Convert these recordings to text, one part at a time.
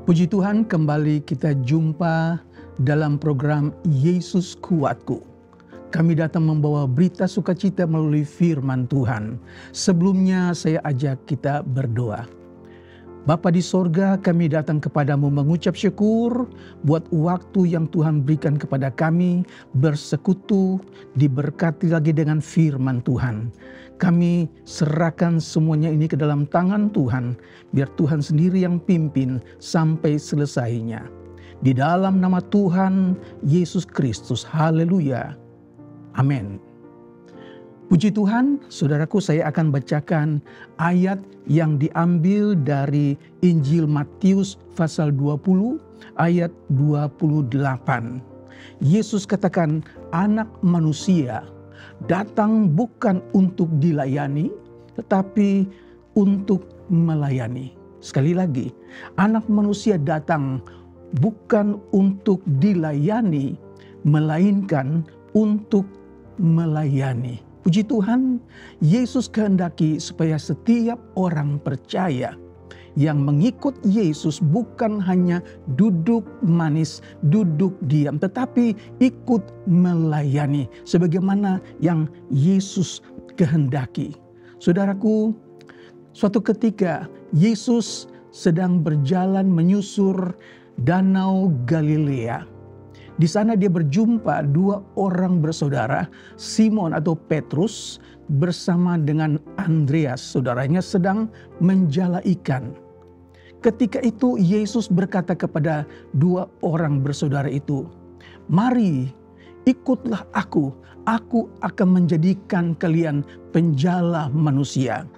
Puji Tuhan, kembali kita jumpa dalam program Yesus Kuatku. Kami datang membawa berita sukacita melalui firman Tuhan. Sebelumnya saya ajak kita berdoa. Bapa di sorga, kami datang kepadamu mengucap syukur buat waktu yang Tuhan berikan kepada kami bersekutu, diberkati lagi dengan firman Tuhan. Kami serahkan semuanya ini ke dalam tangan Tuhan, biar Tuhan sendiri yang pimpin sampai selesainya. Di dalam nama Tuhan Yesus Kristus, haleluya, amin. Puji Tuhan, saudaraku, saya akan bacakan ayat yang diambil dari Injil Matius pasal 20 ayat 28. Yesus katakan, anak manusia datang bukan untuk dilayani, tetapi untuk melayani. Sekali lagi, anak manusia datang bukan untuk dilayani, melainkan untuk melayani. Puji Tuhan, Yesus kehendaki supaya setiap orang percaya yang mengikut Yesus bukan hanya duduk manis, duduk diam, tetapi ikut melayani sebagaimana yang Yesus kehendaki. Saudaraku, suatu ketika Yesus sedang berjalan menyusur Danau Galilea. Di sana dia berjumpa dua orang bersaudara, Simon atau Petrus bersama dengan Andreas, saudaranya sedang menjala ikan. Ketika itu Yesus berkata kepada dua orang bersaudara itu, "Mari, ikutlah aku akan menjadikan kalian penjala manusia."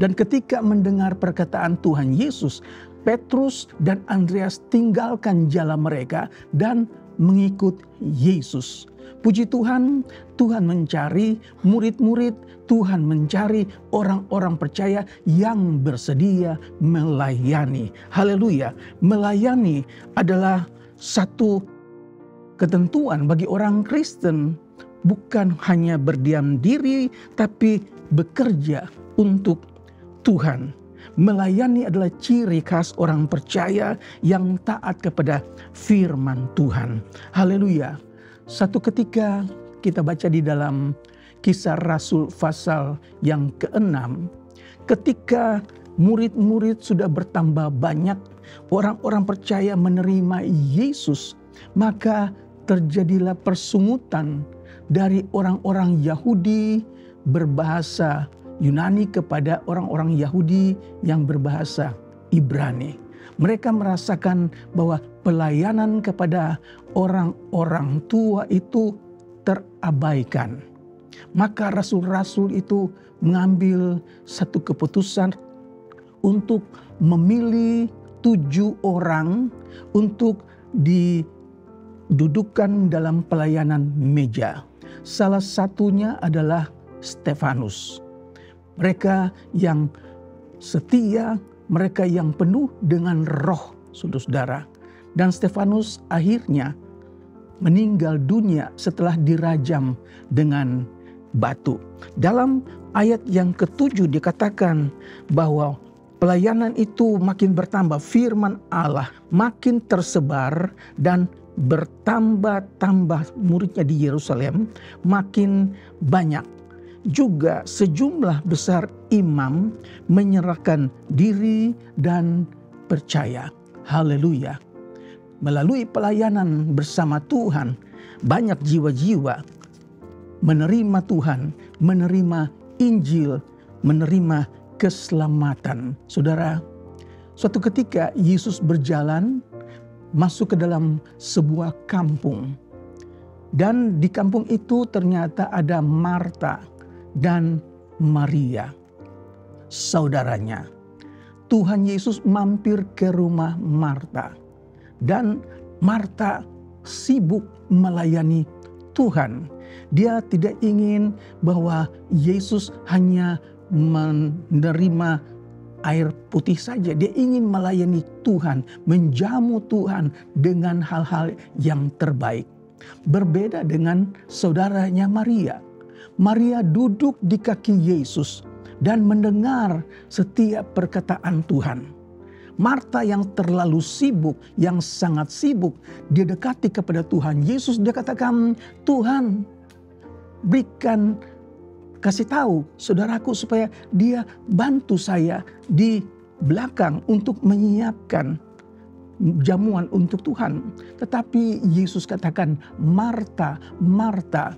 Dan ketika mendengar perkataan Tuhan Yesus, Petrus dan Andreas tinggalkan jala mereka dan mengikut Yesus. Puji Tuhan, Tuhan mencari murid-murid, Tuhan mencari orang-orang percaya yang bersedia melayani. Haleluya, melayani adalah satu ketentuan bagi orang Kristen. Bukan hanya berdiam diri, tapi bekerja untuk Tuhan. Melayani adalah ciri khas orang percaya yang taat kepada firman Tuhan. Haleluya. Satu ketika kita baca di dalam Kisah Rasul pasal yang ke-6. Ketika murid-murid sudah bertambah banyak, orang-orang percaya menerima Yesus, maka terjadilah persungutan dari orang-orang Yahudi berbahasa Yunani kepada orang-orang Yahudi yang berbahasa Ibrani. Mereka merasakan bahwa pelayanan kepada orang-orang tua itu terabaikan. Maka rasul-rasul itu mengambil satu keputusan untuk memilih 7 orang untuk didudukan dalam pelayanan meja. Salah satunya adalah Stefanus. Mereka yang setia, mereka yang penuh dengan roh, saudara-saudara. Dan Stefanus akhirnya meninggal dunia setelah dirajam dengan batu. Dalam ayat yang ke-7 dikatakan bahwa pelayanan itu makin bertambah, firman Allah makin tersebar dan bertambah-tambah muridnya di Yerusalem makin banyak. Juga sejumlah besar imam menyerahkan diri dan percaya. Haleluya. Melalui pelayanan bersama Tuhan, banyak jiwa-jiwa menerima Tuhan, menerima Injil, menerima keselamatan. Saudara, suatu ketika Yesus berjalan masuk ke dalam sebuah kampung. Dan di kampung itu ternyata ada Marta dan Maria, saudaranya. Tuhan Yesus mampir ke rumah Marta. Dan Marta sibuk melayani Tuhan. Dia tidak ingin bahwa Yesus hanya menerima air putih saja. Dia ingin melayani Tuhan, menjamu Tuhan dengan hal-hal yang terbaik. Berbeda dengan saudaranya Maria. Maria duduk di kaki Yesus dan mendengar setiap perkataan Tuhan. Marta yang terlalu sibuk, yang sangat sibuk, dia dekati kepada Tuhan Yesus. Dia katakan, Tuhan berikan, kasih tahu saudaraku supaya dia bantu saya di belakang untuk menyiapkan jamuan untuk Tuhan. Tetapi Yesus katakan, Marta, Marta,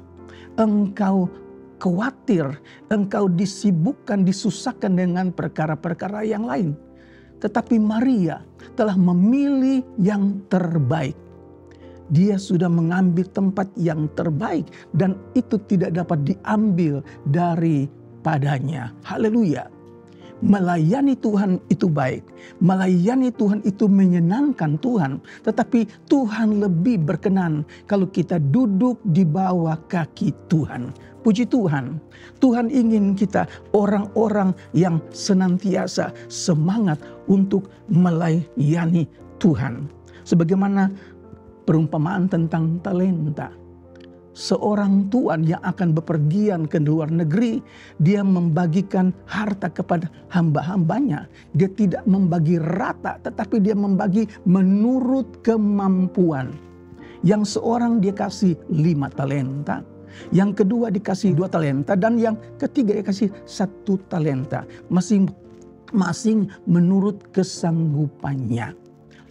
engkau khawatir, engkau disibukkan, disusahkan dengan perkara-perkara yang lain. Tetapi Maria telah memilih yang terbaik. Dia sudah mengambil tempat yang terbaik dan itu tidak dapat diambil daripadanya. Haleluya. Melayani Tuhan itu baik. Melayani Tuhan itu menyenangkan Tuhan. Tetapi Tuhan lebih berkenan kalau kita duduk di bawah kaki Tuhan. Puji Tuhan. Tuhan ingin kita orang-orang yang senantiasa semangat untuk melayani Tuhan. Sebagaimana perumpamaan tentang talenta. Seorang tuan yang akan bepergian ke luar negeri, dia membagikan harta kepada hamba-hambanya. Dia tidak membagi rata, tetapi dia membagi menurut kemampuan. Yang seorang dia kasih 5 talenta, yang kedua dikasih 2 talenta, dan yang ketiga dikasih 1 talenta. Masing-masing menurut kesanggupannya.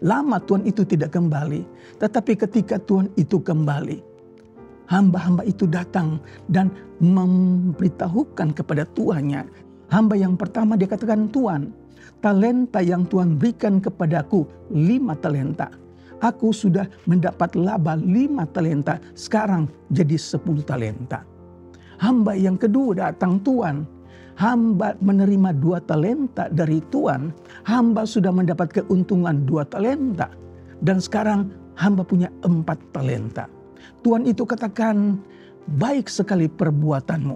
Lama tuan itu tidak kembali, tetapi ketika tuan itu kembali, hamba-hamba itu datang dan memberitahukan kepada tuannya. Hamba yang pertama dia katakan, Tuan, talenta yang Tuhan berikan kepadaku 5 talenta. Aku sudah mendapat laba 5 talenta, sekarang jadi 10 talenta. Hamba yang kedua datang, Tuan, hamba menerima 2 talenta dari Tuan. Hamba sudah mendapat keuntungan 2 talenta. Dan sekarang hamba punya 4 talenta. Tuhan itu katakan, baik sekali perbuatanmu.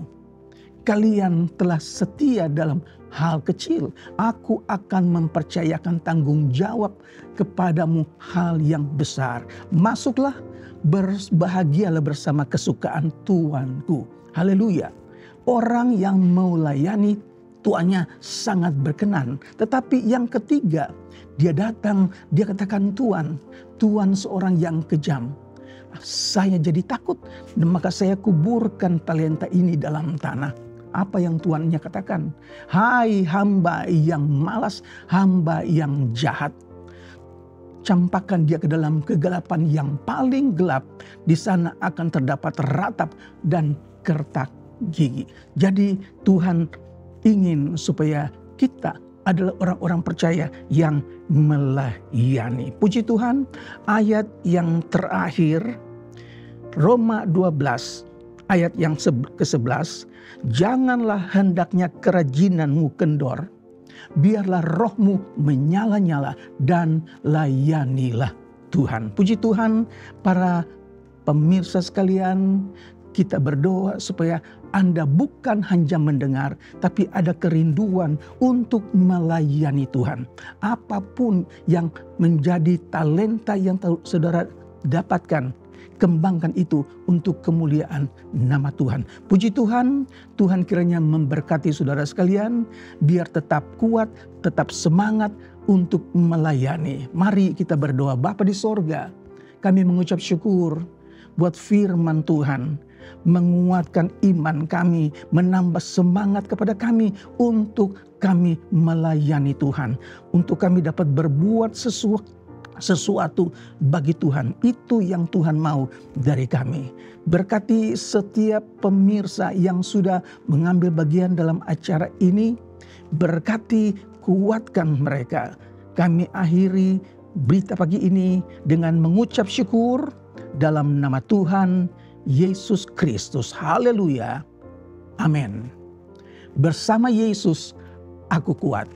Kalian telah setia dalam hal kecil. Aku akan mempercayakan tanggung jawab kepadamu hal yang besar. Masuklah, berbahagialah bersama kesukaan Tuanku. Haleluya. Orang yang mau layani tuannya sangat berkenan. Tetapi yang ketiga, dia datang, dia katakan, Tuan seorang yang kejam. Saya jadi takut, dan maka saya kuburkan talenta ini dalam tanah. Apa yang tuannya katakan? Hai hamba yang malas, hamba yang jahat. Campakkan dia ke dalam kegelapan yang paling gelap. Di sana akan terdapat ratap dan kertak gigi. Jadi Tuhan ingin supaya kita adalah orang-orang percaya yang melayani. Puji Tuhan, ayat yang terakhir, Roma 12 ayat yang ke-11. Janganlah hendaknya kerajinanmu kendor, biarlah rohmu menyala-nyala dan layanilah Tuhan. Puji Tuhan, para pemirsa sekalian, kita berdoa supaya Anda bukan hanya mendengar, tapi ada kerinduan untuk melayani Tuhan. Apapun yang menjadi talenta yang saudara dapatkan, kembangkan itu untuk kemuliaan nama Tuhan. Puji Tuhan, Tuhan kiranya memberkati saudara sekalian, biar tetap kuat, tetap semangat untuk melayani. Mari kita berdoa. Bapa di sorga, kami mengucap syukur buat firman Tuhan, menguatkan iman kami, menambah semangat kepada kami untuk kami melayani Tuhan, untuk kami dapat berbuat sesuatu bagi Tuhan. Itu yang Tuhan mau dari kami. Berkati setiap pemirsa yang sudah mengambil bagian dalam acara ini, berkati, kuatkan mereka. Kami akhiri berita pagi ini dengan mengucap syukur dalam nama Tuhan Yesus Kristus. Haleluya. Amin. Bersama Yesus aku kuat.